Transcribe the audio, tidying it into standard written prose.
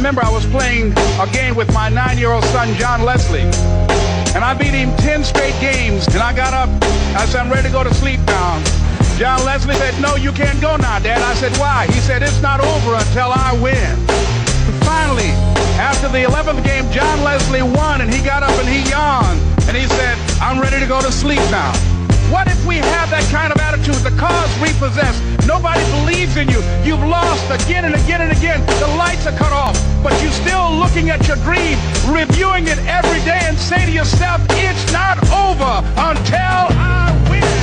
remember I was playing a game with my 9-year-old son, John Leslie. And I beat him 10 straight games. And I got up. I said, I'm ready to go to sleep now. John Leslie said, no, you can't go now, Dad. I said, why? He said, it's not over until I win. And finally, after the 11th game, John Leslie won, and he got up and he yawned. And he said, I'm ready to go to sleep now. What if we have that kind of attitude? The cause repossessed. Nobody believes in you. You've lost again and again and again. The lights are cut off, but you're still looking at your dream, reviewing it every day, and say to yourself, it's not over until I win.